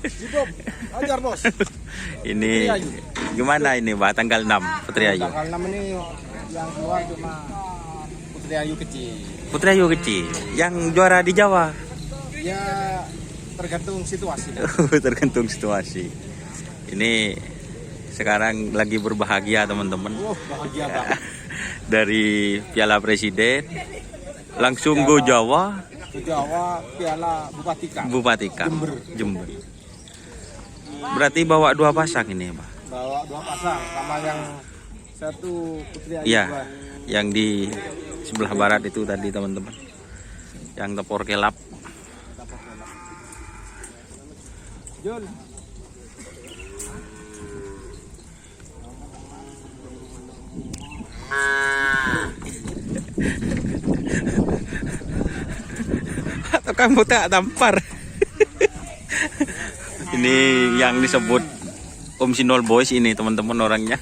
Hidup, ajar bos. Ini gimana ini Pak tanggal 6 Putri Ayu? Tanggal 6 ini yang keluar cuma Putri Ayu kecil. Putri Ayu kecil yang juara di Jawa. Ya tergantung situasi. Tergantung situasi. Ini sekarang lagi berbahagia teman-teman. Bahagia banget. Dari Piala Presiden langsung go Jawa. Ke Jawa Piala Bupati Kang. Bupati Kang. Jember. Berarti bawa 2 pasang ini Pak? Bawa 2 pasang sama yang satu Putri Ayu. Iya, yang di sebelah barat itu tadi teman-teman. Yang tepor kelap. Jun. Atau kamu tak tampar? Ini yang disebut Om Sinol Boys ini teman-teman orangnya.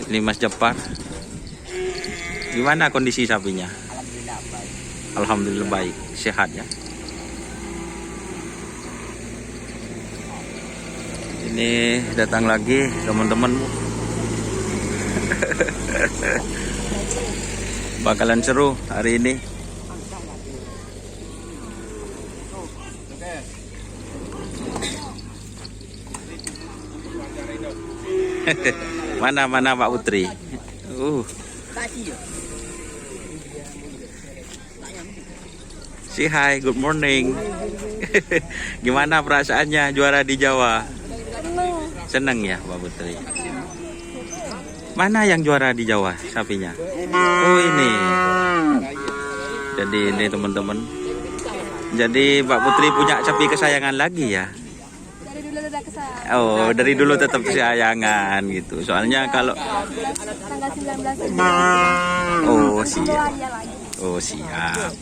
Ini Mas Jepar. Gimana kondisi sapinya? Alhamdulillah baik. Alhamdulillah baik, sehat ya. Ini datang lagi teman-teman. Bakalan seru hari ini. Mana Pak Putri? Say hi, good morning. Gimana perasaannya juara di Jawa? Seneng ya Pak Putri. Mana yang juara di Jawa sapinya? Oh ini. Jadi ini teman-teman. Jadi Pak Putri punya sapi kesayangan lagi ya? Oh, dari dulu tetap kesayangan gitu. Soalnya kalau tanggal 19 oh siap. Oh siap.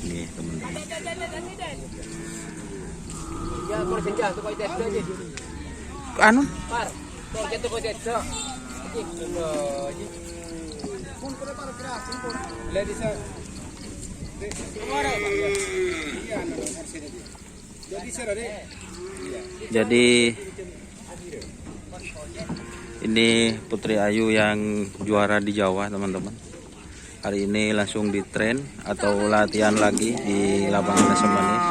Nih teman-teman. Anu? Jadi ini Putri Ayu yang juara di Jawa teman-teman. Hari ini langsung di train atau latihan lagi di lapangan Asam Manis.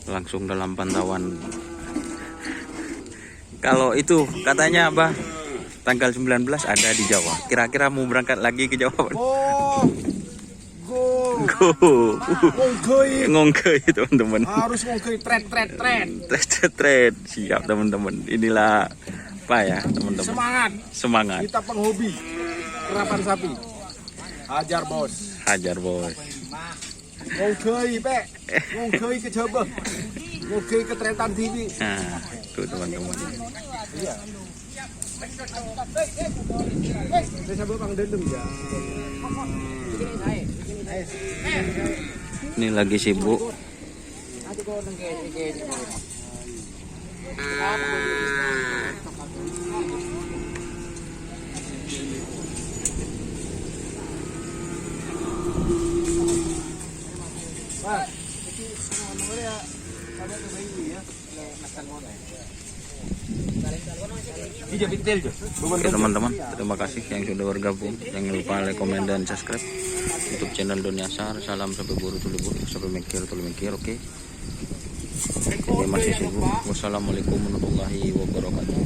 Langsung dalam pantauan. Kalau itu katanya apa? Tanggal 19 ada di Jawa. Kira-kira mau berangkat lagi ke Jawa? Ngongkei teman-teman. Harus ngongkei Tret. Siap teman-teman. Inilah apa ya teman-teman? Semangat. Kita penghobi kerapan sapi. Hajar bos. Ngongkei pe. Ngongkei ke coba. Ngongkei ke Tretan TV. Nah, itu teman-teman. Iya. Saya coba Bang Dendem ya. Ini lagi sibuk. Oke teman-teman, terima kasih yang sudah bergabung. Jangan lupa like, komen, dan subscribe YouTube channel Doniasar. Salam sampai buru tulibur, sampai mikir. Oke. Jadi masih sibuk. Wassalamualaikum warahmatullahi wabarakatuh.